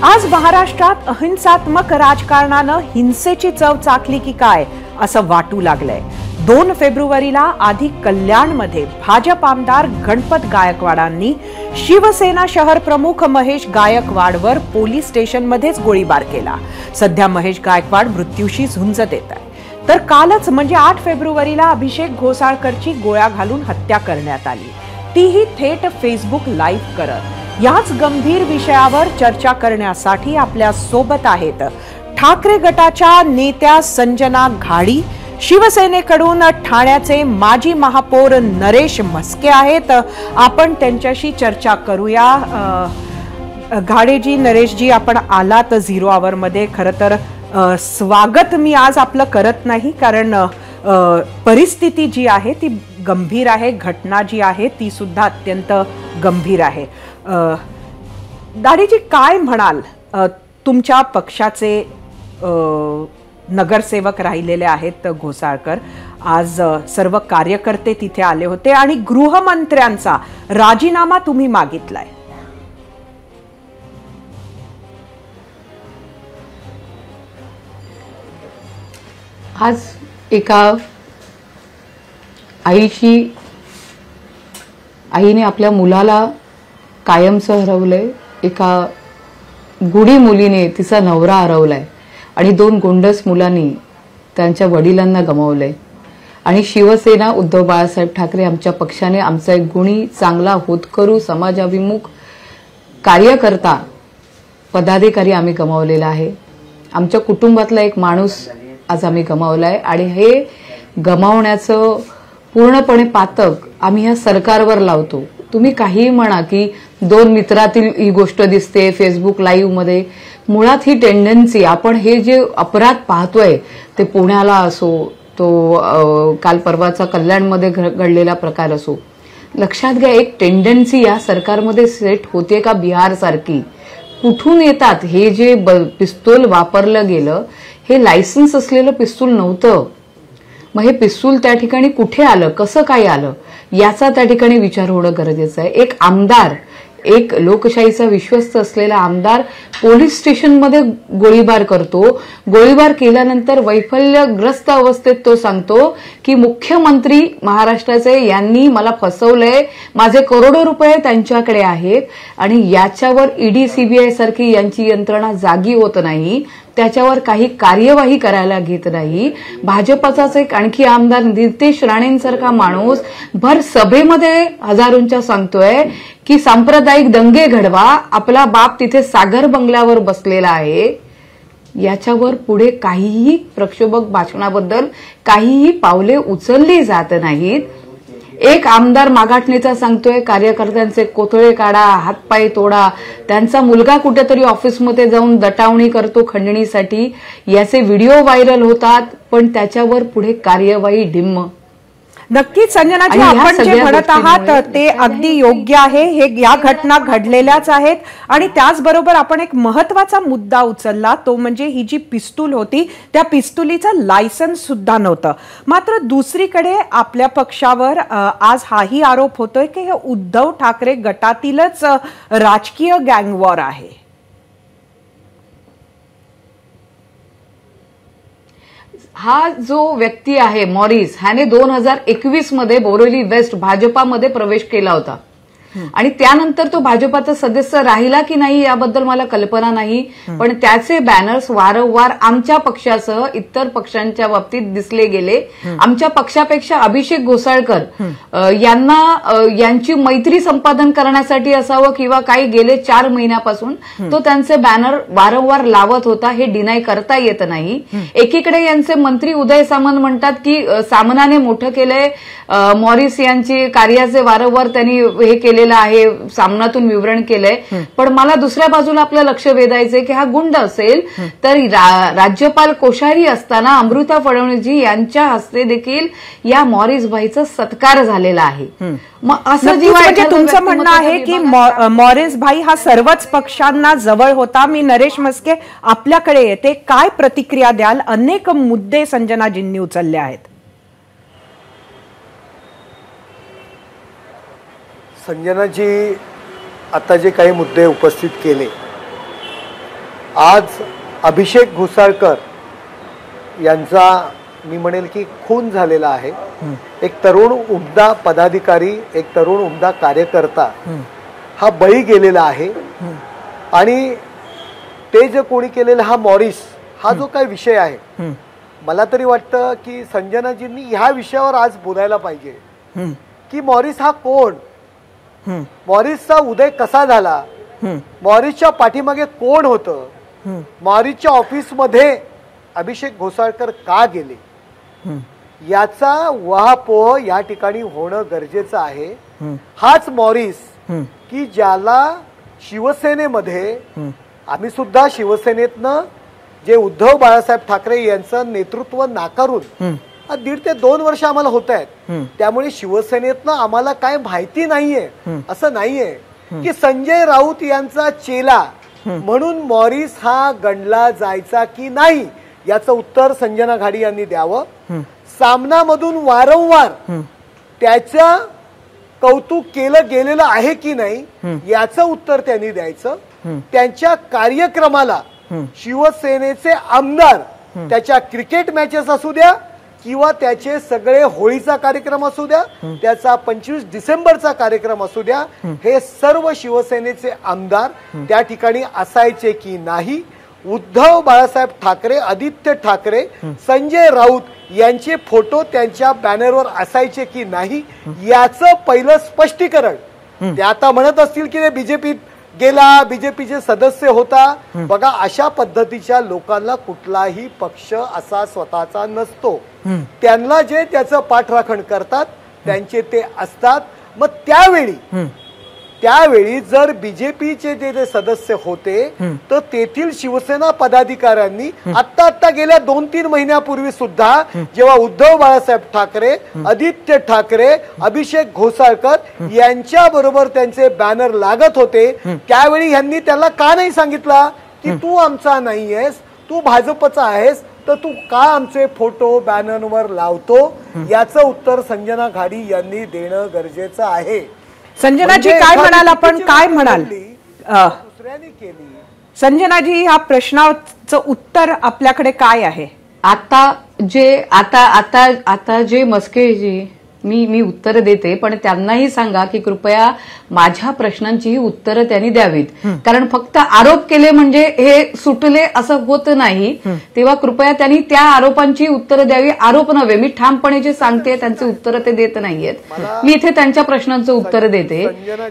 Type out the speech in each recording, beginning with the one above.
आज महाराष्ट्रात अहिंसात्मक राजकारणानं हिंसेची चव चाखली की काय असं वाटू लागलंय। 2 फेब्रुवारीला आधी कल्याणमध्ये भाजप आमदार गणपत गायकवाडांनी शिवसेना शहर प्रमुख महेश गायकवाडवर पोलीस स्टेशनमध्येच गोळीबार केला। सध्या महेश गायकवाड मृत्यूशी झुंज देत आहे। तर कालच म्हणजे 8 फेब्रुवारीला अभिषेक घोसाळकरची गोळ्या घालून हत्या करण्यात आली, तीही थेट फेसबुक लाईव्ह करत। याच गंभीर विषयावर चर्चा करण्यासाठी आपल्या सोबत आहेत ठाकरे गटाच्या नेत्या संजना घाडी, शिवसेनेकडून ठाण्याचे माजी महापौर नरेश म्हस्के आहेत। आपण त्यांच्याशी चर्चा करूया। घाडेजी, नरेशजी, आपण आलात झिरो आवर मध्ये। खरं तर स्वागत मी आज आपलं करत नाही, कारण परिस्थिती जी आहे ती गंभीर आहे, घटना जी आहे ती सुद्धा अत्यंत गंभीर आहे। दाढीजी, काय म्हणाल? तुमच्या पक्षाचे नगरसेवक राहिलेले आहेत घोसाळकर, आज सर्व कार्यकर्ते तिथे आले होते आणि गृहमंत्र्यांचा राजीनामा तुम्ही मागितलाय। आज एका आईने आपल्या मुलाला कायमचं हरवलंय, एका गुढी मुलीने तिचा नवरा हरवलाय आणि 2 गोंडस मुलांनी त्यांच्या वडिलांना गमावलंय। आणि शिवसेना उद्धव बाळासाहेब ठाकरे आमच्या पक्षाने आमचा एक गुणी, चांगला, होतकरू, समाजाभिमुख कार्यकर्ता, पदाधिकारी आम्ही गमावलेला आहे। आमच्या कुटुंबातला एक माणूस आज आम्ही गमावलाय आणि हे गमावण्याचं पूर्णपणे पातक आम्ही या सरकारवर लावतो। तुम्ही काही म्हणा की 2 मित्रातील ही गोष्ट दिसते फेसबुक लाईव्ह मध्ये, मुळात ही टेंडन्सी, आपण हे जे अपराध पाहतोय ते पुण्याला असो, तो काल परवाचा कल्याणमध्ये घडलेला प्रकार असो, लक्षात घ्या एक टेंडन्सी या सरकारमध्ये सेट होते का बिहार सारखी। कुठून येतात हे जे पिस्तूल वापरलं गेलं, हे लायसन्स असलेलं पिस्तूल नव्हतं। मग हे पिस्तूल त्या ठिकाणी कुठे आलं, कसं काय आलं, याचा त्या ठिकाणी विचार होणं गरजेचं आहे। एक आमदार, एक लोकशाहीचा विश्वस्त असलेला आमदार पोलीस स्टेशनमध्ये गोळीबार करतो। गोळीबार केल्यानंतर वैफल्यग्रस्त अवस्थेत तो सांगतो की मुख्यमंत्री महाराष्ट्राचे यांनी मला फसवलंय, माझे करोडो रुपये त्यांच्याकडे आहेत आणि याच्यावर ईडी सीबीआय सारखी यांची यंत्रणा जागी होत नाही, त्याच्यावर काही कार्यवाही करायला घेत नाही। भाजपचाच एक आणखी आमदार नितेश राणेंसारखा माणूस भर सभेमध्ये हजारोंच्या सांगतोय की सांप्रदायिक दंगे घडवा, आपला बाप तिथे सागर बंगल्यावर बसलेला आहे। याच्यावर पुढे काहीही प्रक्षोभक भाषणाबद्दल काहीही पावले उचलली जात नाहीत। एक आमदार मागाटणीचा सांगतोय कार्यकर्त्यांचे कोथळे काढा, हातपाय तोडा, त्यांचा मुलगा कुठेतरी ऑफिसमध्ये जाऊन दटावणी करतो खंडणीसाठी, याचे व्हिडिओ व्हायरल होतात, पण त्याच्यावर पुढे कार्यवाही डिम्म। नक्कीच संजनाजी, आपण जे म्हणत आहात ते अगदी योग्य आहे। हे या घटना घडलेल्याच आहेत आणि त्याचबरोबर आपण एक महत्त्वाचा मुद्दा उचलला, तो म्हणजे ही जी पिस्तूल होती त्या पिस्तुलीचं लायसन्स सुद्धा नव्हतं। मात्र दुसरीकडे आपल्या पक्षावर आज हाही आरोप होतोय की हे उद्धव ठाकरे गटातीलच राजकीय गँगवॉर आहे। हा जो व्यक्ती आहे मॉरिस, ह्याने 2021 मध्ये बोरिवली वेस्ट भाजपामध्ये प्रवेश केला होता आणि त्यानंतर तो भाजपाचा सदस्य राहिला की नाही याबद्दल मला कल्पना नाही, पण त्याचे बॅनर्स वारंवार आमच्या पक्षासह इतर पक्षांच्या बाबतीत दिसले गेले। आमच्या पक्षापेक्षा अभिषेक घोसाळकर यांची मैत्री संपादन करण्यासाठी असावं किंवा काही गेले 4 महिन्यापासून तो त्यांचे बॅनर वारंवार लावत होता, हे डिनाय करता येत नाही। एकीकडे यांचे मंत्री उदय सामंत म्हणतात की सामनाने मोठं केलंय, मॉरिस यांची कार्याचे वारंवार त्यांनी हे केले आहे, सामनातून विवरण केलंय, पण मला दुसऱ्या बाजूला आपलं लक्ष वेधायचंय की हा गुंड असेल तर राज्यपाल कोश्यारी असताना अमृता फडणवीसजी यांच्या हस्ते देखील या मॉरिस भाईचा सत्कार झालेला आहे। मग असं म्हणजे तुमचं म्हणणं आहे की मॉरिस भाई हा सर्वच पक्षांना जवळ होता। मी नरेश म्हस्के आपल्याकडे येते, काय प्रतिक्रिया द्याल? अनेक मुद्दे संजनाजींनी उचलले आहेत। संजनाजी आता जे काही मुद्दे उपस्थित केले आज अभिषेक घोसाळकर यांचा मी म्हणेल की खून झालेला आहे. एक तरुण उमदा पदाधिकारी, एक तरुण उमदा कार्यकर्ता हा बळी गेलेला आहे. आणि ते जे कोणी केलेलं हा मॉरिस हा जो काही विषय आहे, मला तरी वाटतं की संजनाजींनी ह्या विषयावर आज बोलायला पाहिजे की मॉरिस हा कोण, मॉरिसचा उदय कसा झाला, मॉरिसच्या पाठीमागे कोण होतं, मॉरिसच्या ऑफिसमध्ये अभिषेक घोसाळकर का गेले, याचा वहापोह या ठिकाणी होणं गरजेचं आहे. हाच मॉरिस की ज्याला शिवसेनेमध्ये, आम्ही सुद्धा शिवसेनेतनं जे उद्धव बाळासाहेब ठाकरे यांचं नेतृत्व नाकारून 1.5 ते 2 वर्ष आम्हाला होत आहेत, त्यामुळे शिवसेनेतनं आम्हाला काय माहिती नाहीये असं नाहीये की संजय राऊत यांचा चेला म्हणून मॉरिस हा गणला जायचा की नाही, याचं उत्तर संजना घाडी यांनी द्यावं. सामनामधून वारंवार त्याच्या कौतुक केलं गेलेलं आहे की नाही याचं उत्तर त्यांनी द्यायचं. त्यांच्या कार्यक्रमाला शिवसेनेचे आमदार त्याच्या क्रिकेट मॅचेस असू द्या किंवा त्याचे सगळे होळीचा कार्यक्रम असू द्या, त्याचा 25 डिसेंबरचा कार्यक्रम असू द्या, हे सर्व शिवसेनेचे आमदार त्या ठिकाणी असायचे की नाही, उद्धव बाळासाहेब ठाकरे, आदित्य ठाकरे, संजय राऊत यांचे फोटो त्यांच्या बॅनरवर असायचे की नाही, याचं पहिलं स्पष्टीकरण ते आता म्हणत असतील की ते बीजेपीत गेला, बीजेपीचे सदस्य होता. बघा, अशा पद्धतीच्या लोकांना कुठलाही पक्ष असा स्वतःचा नसतो. त्यांना जे त्याचं पाठराखण करतात त्यांचे ते असतात. मग त्यावेळी जर बीजेपीचे जे सदस्य होते तर तेथील शिवसेना पदाधिकाऱ्यांनी आता गेल्या 2-3 महिन्यापूर्वी सुद्धा जेव्हा उद्धव बाळासाहेब ठाकरे, आदित्य ठाकरे, अभिषेक घोसाळकर यांच्या बरोबर त्यांचे बॅनर लागत होते, त्यावेळी यांनी त्याला का नाही सांगितलं की तू आमचा नाहीयेस, तू भाजपचा आहेस, तर तू का आमचे फोटो बॅनरवर लावतो, याचं उत्तर संजना घाडी यांनी देणं गरजेचं आहे. संजनाजी काय म्हणाल, आपण काय म्हणाल? दुसऱ्याने केली. संजनाजी, ह्या प्रश्नाचं उत्तर आपल्याकडे काय आहे? आता जे मस्केजी मी उत्तर देते, पण त्यांनाही सांगा की कृपया माझ्या प्रश्नांचीही उत्तरं त्यांनी द्यावीत, कारण फक्त आरोप केले म्हणजे हे सुटले असं होत नाही. तेव्हा कृपया त्यांनी त्या आरोपांची उत्तरं द्यावी. आरोप नव्हे, मी ठामपणे जे सांगते त्यांचे उत्तरं ते देत नाहीयेत. मी इथे त्यांच्या प्रश्नांचं उत्तर देते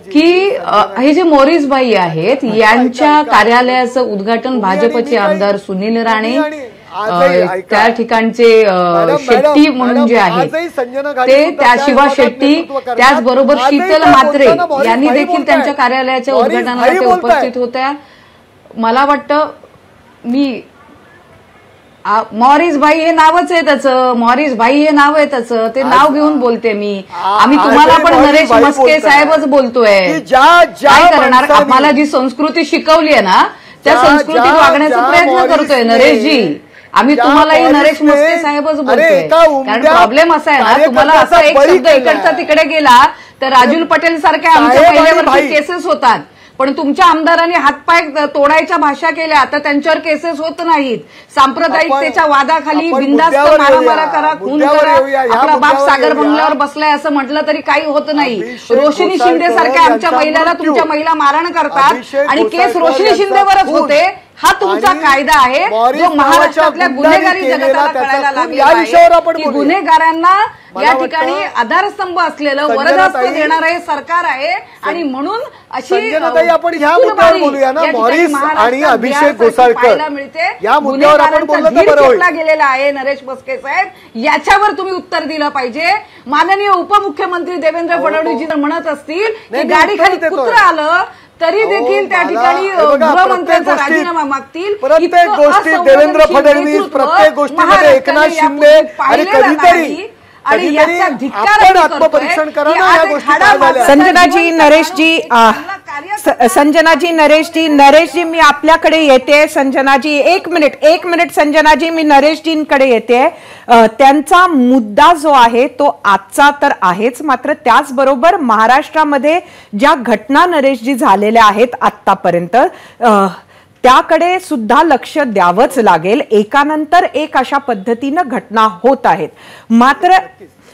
की हे जे मॉरिस भाई आहेत यांच्या कार्यालयाचं उद्घाटन भाजपचे आमदार सुनील राणे, त्या ठिकाणचे शेट्टी म्हणून जे आहेत ते, त्या शिवा शेट्टी, त्याचबरोबर शीतल म्हात्रे यांनी देखील त्यांच्या कार्यालयाच्या उद्घाटनाला ते उपस्थित होत्या. मला वाटतं मॉरिस भाई हे नावच आहे त्याचं, मॉरिस भाई हे नाव आहे त्याचं, ते नाव घेऊन बोलते मी. आम्ही तुम्हाला पण नरेश मस्के साहेबच बोलतोय. काय करणार, आम्हाला जी संस्कृती शिकवली आहे ना त्या संस्कृतीत वागण्याचा प्रयत्न करतोय नरेशजी. आम्ही तुम्हालाही नरेश मस्के साहेबच बोलतोय, कारण प्रॉब्लेम असा आहे ना, तुम्हाला असा एक शब्द इकडचा तिकडे गेला तर राजूल पटेल सारख्या आमच्या पहिल्यावरती केसेस होतात, पण तुमच्या आमदारांनी हातपाय तोडायच्या भाषा केल्या तर त्यांच्यावर केसेस होत नाहीत. सांप्रदायिकतेच्या वादाखाली बिनधास्त मारामारा करा, खून करा, आपला बाप सागर बंगल्यावर बसलाय असं म्हटलं तरी काही होत नाही. रोशनी शिंदे सारख्या आमच्या महिलाला तुमच्या महिला मारण करतात आणि केस रोशनी शिंदेवरच होते. हा तुमचा कायदा आहे जो महाराष्ट्रातल्या गुन्हेगारी जगताला कळायला लागलेला आहे की गुन्हेगारांना या ठिकाणी आधारस्तंभ असलेलं वरदहस्त देणारं हे सरकार आहे. आणि म्हणून अशी आपण ह्या मुद्द्यावर बोलूया ना, मॉरिस आणि अभिषेक घोसाळकर या मुद्द्यावर आपण बोललं तर बरं होईल. गेलेला आहे नरेश मस्के साहेब, याच्यावर तुम्ही उत्तर दिलं पाहिजे. माननीय उपमुख्यमंत्री देवेंद्र फडणवीस म्हणत असतील की गाडीखाली कुत्रं आलं तरी देखील त्या ठिकाणी गृहमंत्र्यांचा राजीनामा मागतील. प्रत्येक गोष्टी देवेंद्र फडणवीस, प्रत्येक गोष्टीमध्ये एकनाथ शिंदे, आणि कधीतरी आपण आत्मपरीक्षण करा ना या गोष्टी. नरेशजी मी आपल्याकडे येते. संजनाजी एक मिनिट संजनाजी, मी नरेशजींकडे येते. त्यांचा मुद्दा जो आहे तो आजचा तर आहेच, मात्र त्याचबरोबर महाराष्ट्रामध्ये ज्या घटना नरेशजी झालेल्या आहेत आतापर्यंत त्याकडे सुद्धा लक्ष द्यावंच लागेल. एकानंतर एक अशा पद्धतीनं घटना होत आहेत.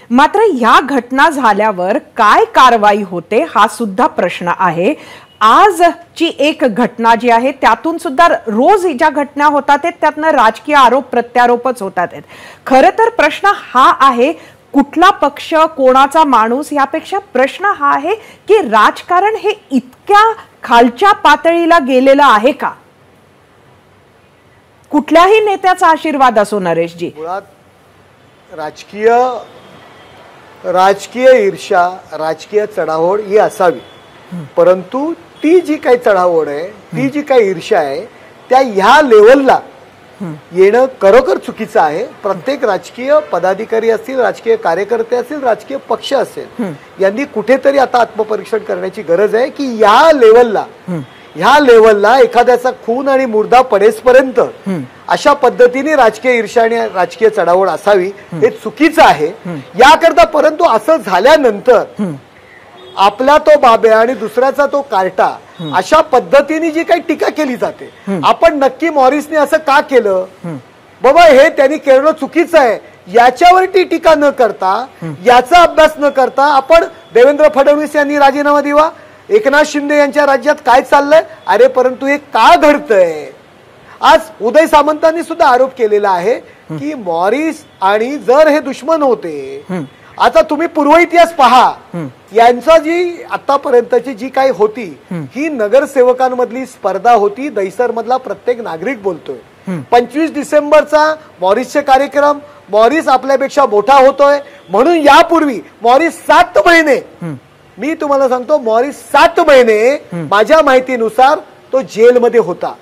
मात्र या घटना झाल्यावर काय कारवाई होते हा सुद्धा प्रश्न आहे. आजची एक घटना जी आहे त्यातून सुद्धा रोज ज्या घटना होतात त्यातनं राजकीय आरोप प्रत्यारोपच होतात. खरं तर प्रश्न हा आहे कुठला पक्ष कोणाचा माणूस यापेक्षा प्रश्न हा आहे की राजकारण हे इतक्या खालच्या पातळीला गेलेलं आहे का? कुठल्याही नेत्याचा आशीर्वाद असो नरेशजी, मुळात राजकीय ईर्ष्या राजकीय चढाओढ ही असावी, परंतु ती जी काही चढाओढ आहे ती जी काही ईर्ष्या आहे त्या ह्या लेवलला येणं खरोखर चुकीचं आहे. प्रत्येक राजकीय पदाधिकारी असतील, राजकीय कार्यकर्ते असतील, राजकीय पक्ष असेल, यांनी कुठेतरी आता आत्मपरीक्षण करण्याची गरज आहे की ह्या लेवलला एखाद्याचा खून आणि मुर्दा पडेसपर्यंत अशा पद्धतीने राजकीय ईर्ष्या आणि राजकीय चढाओढ असावी हे चुकीचं आहे. याकरता परंतु असं झाल्यानंतर आपला तो बाब्या आणि दुसऱ्याचा तो कार्टा अशा पद्धतीने जी काही टीका केली जाते, आपण नक्की मॉरिसने असं का केलं बाबा हे त्यांनी केलं चुकीचं आहे याच्यावरती टीका न करता, याचा अभ्यास न करता आपण देवेंद्र फडणवीस यांनी राजीनामा द्यावा, एकनाथ शिंदे यांच्या राज्यात काय चाललंय, अरे परंतु हे का घडतंय. आज उदय सामंतांनी सुद्धा आरोप केलेला आहे की मॉरिस आणि जर हे दुश्मन होते, आता तुम्ही पूर्व इतिहास पहा, यांचा जी आतापर्यंतची जी काही होती ही नगरसेवकांमधली स्पर्धा होती. दहिसर मधला प्रत्येक नागरिक बोलतोय 25 डिसेंबरचा मॉरिसचे कार्यक्रम, मॉरिस आपल्यापेक्षा मोठा होतोय म्हणून यापूर्वी मॉरिस 7 महिने, मी तुम्हाला सांगतो मॉरिस 7 महिने माझ्या माहितीनुसार तो जेलमध्ये होता.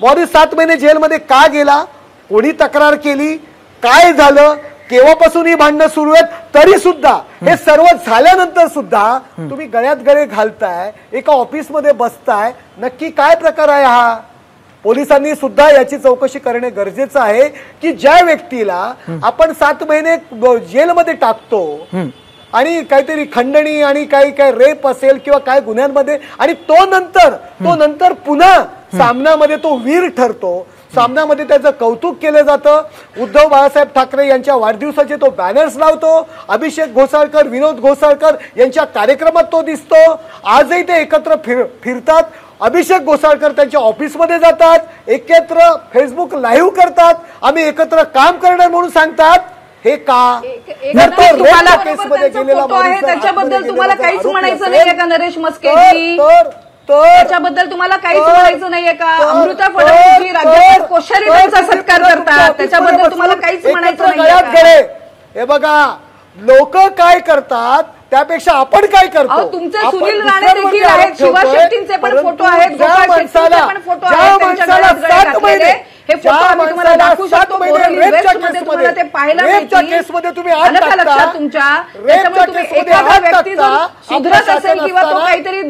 मॉरिस 7 महिने जेलमध्ये का गेला, कोणी तक्रार केली, काय झालं, केव्हापासून ही भांडणं सुरू आहेत, तरी सुद्धा हे सर्व झाल्यानंतर सुद्धा तुम्ही गळ्यात गळे घालताय, एका ऑफिसमध्ये बसताय, नक्की काय प्रकार आहे हा. पोलिसांनी सुद्धा याची चौकशी करणे गरजेचं आहे की ज्या व्यक्तीला आपण 7 महिने जेलमध्ये टाकतो आणि काहीतरी खंडणी आणि काही रेप असेल किंवा काय गुन्ह्यांमध्ये, आणि तो नंतर पुन्हा सामन्यामध्ये तो वीर ठरतो, सामन्यामध्ये त्याचं कौतुक केलं जातं. उद्धव बाळासाहेब ठाकरे यांच्या वाढदिवसाचे तो बॅनर्स लावतो, अभिषेक घोसाळकर, विनोद घोसाळकर यांच्या कार्यक्रमात तो दिसतो. आजही ते एकत्र फिरतात. अभिषेक घोसाळकर त्यांच्या ऑफिसमध्ये जातात, एकत्र फेसबुक लाईव्ह करतात, आम्ही एकत्र काम करणार म्हणून सांगतात. हे का? त्याच्याबद्दल तुम्हाला काहीच म्हणायचं नाहीये का नरेश मस्केजी? त्याच्याबद्दल तुम्हाला काहीच म्हणायचं नाहीये का? अमृता फडणवीस राज्यात कोश्यारी त्यांचा सत्कार करतात, त्याच्याबद्दल तुम्हाला काहीच म्हणायचं नाहीये? हे बघा लोक काय करतात त्यापेक्षा आपण काय करतो. तुमचे सुनील राणे देखील आहेत, शिवा शेट्टींचे पण फोटो आहेत, गोपाळ शेट्टींचे पण फोटो आहेत, हे फोटो आम्ही तुम्हाला दाखवू शकतो. तुम्हाला ते पाहायला मिळतील. तुमच्या त्याच्यामुळे तुम्ही एखादा व्यक्ती जर सुधरत असेल किंवा तो काहीतरी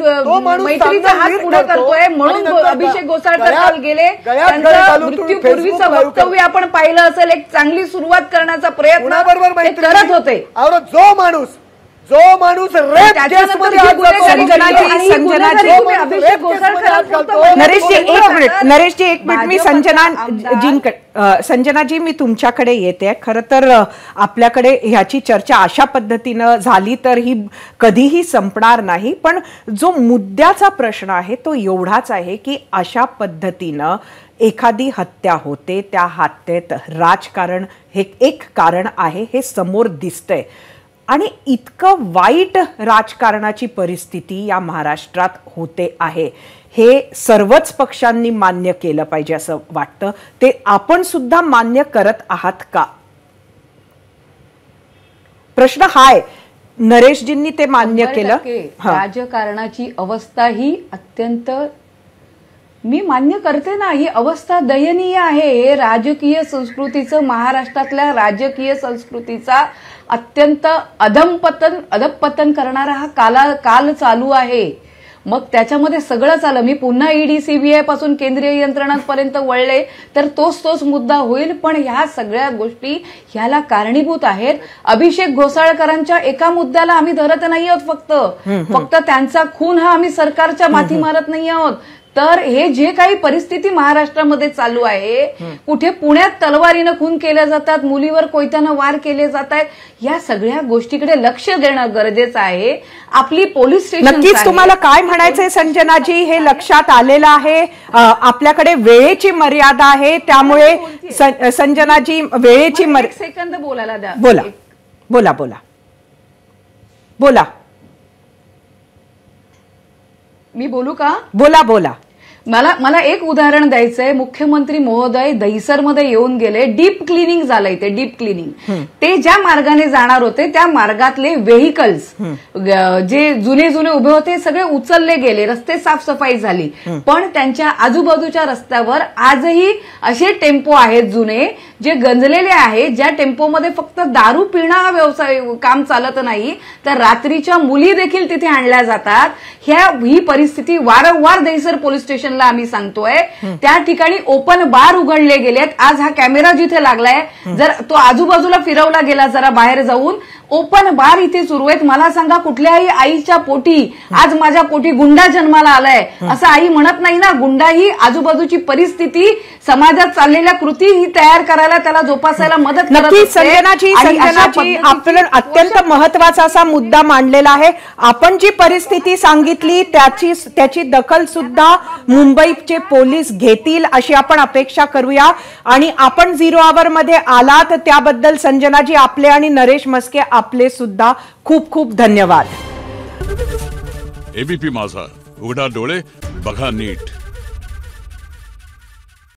मैत्रीचा हात पुढे करतोय म्हणून अभिषेक घोसाळकर काल गेले, त्यांचं मृत्यूपूर्वीचं वक्तव्य आपण पाहिलं असेल, एक चांगली सुरुवात करण्याचा प्रयत्न ते करत होते. जो माणूस रेप केसमध्ये नरेशजी एक मिनिट मी संजनाजी मी तुमच्याकडे येते. खरं तर आपल्याकडे ह्याची चर्चा अशा पद्धतीनं झाली तर ही कधीही संपणार नाही, पण जो मुद्द्याचा प्रश्न आहे तो एवढाच आहे की अशा पद्धतीनं एखादी हत्या होते, त्या हत्येत राजकारण हे एक कारण आहे हे समोर दिसतंय, आणि इतकं वाईट राजकारणाची परिस्थिती या महाराष्ट्रात होते आहे हे सर्वच पक्षांनी मान्य केलं पाहिजे असं वाटतं. ते आपण सुद्धा मान्य करत आहात का? प्रश्न हाय. नरेशजींनी ते मान्य केलं. राजकारणाची अवस्था ही अत्यंत, मी मान्य करते ना, ही अवस्था दयनीय आहे. हे राजकीय संस्कृतीचं, महाराष्ट्रातल्या राजकीय संस्कृतीचा अत्यंत अधपतन करणारा हा काल चालू आहे. मग त्याच्यामध्ये सगळंच आलं. मी पुन्हा ईडी सीबीआय पासून केंद्रीय यंत्रणांपर्यंत वळले तर तोच मुद्दा होईल, पण ह्या सगळ्या गोष्टी ह्याला कारणीभूत आहेत. अभिषेक घोसाळकरांच्या एका मुद्द्याला आम्ही धरत नाही आहोत, फक्त त्यांचा खून हा आम्ही सरकारच्या माथी मारत नाही आहोत. तर हे जे काही परिस्थिती महाराष्ट्रामध्ये चालू आहे, कुठे पुण्यात तलवारीनं खून केल्या जातात, मुलीवर कोयत्यानं वार केले जात आहेत, या सगळ्या गोष्टीकडे लक्ष देणं गरजेचं आहे. आपली पोलीस स्टेशन नक्कीच तुम्हाला काय म्हणायचंय संजनाजी, हे लक्षात आलेलं आहे. आपल्याकडे वेळेची मर्यादा आहे, त्यामुळे संजनाजी वेळेची सेकंद बोलायला द्या. बोला बोला बोला बोला. मी बोलू का? बोला बोला. मला एक उदाहरण द्यायचंय. मुख्यमंत्री महोदय दहिसरमध्ये येऊन गेले, डीप क्लिनिंग झालंय. ते डीप क्लिनिंग ते ज्या मार्गाने जाणार होते त्या मार्गातले व्हेकल्स जे जुने उभे होते सगळे उचलले गेले, रस्ते साफसफाई झाली. पण त्यांच्या आजूबाजूच्या रस्त्यावर आजही असे टेम्पो आहेत जुने जे गंजलेले आहेत, ज्या टेम्पोमध्ये फक्त दारू पिणं हा व्यवसाय काम चालत नाही, तर रात्रीच्या मुली देखील तिथे आणल्या जातात. ही परिस्थिती वारंवार दहिसर पोलीस स्टेशनला आम्ही सांगतोय. त्या ठिकाणी ओपन बार उघडले गेलेत. आज हा कॅमेरा जिथे लागलाय, जर तो आजूबाजूला फिरवला गेला जरा बाहेर जाऊन, ओपन बार इथे सुरू आहेत. मला सांगा, कुठल्याही आईच्या पोटी आज माझ्या पोटी गुंडा जन्माला आलाय असं आई म्हणत नाही ना. गुंडा ही आजूबाजूची परिस्थिती, समाजात चाललेल्या कृती ही तयार करायला, त्याला जोपासायला मदत करत असते. संजनाजी आपण अत्यंत महत्वाचा असा मुद्दा मांडलेला आहे. आपण जी परिस्थिती सांगितली त्याची दखल सुद्धा मुंबईचे पोलीस घेतील अशी आपण अपेक्षा करूया. आणि आपण 0 आवर मध्ये आलात त्याबद्दल संजनाजी आपले आणि नरेश मस्के आपले सुद्धा खूप खूप धन्यवाद. एबीपी माझा, उघडा डोळे बघा नीट.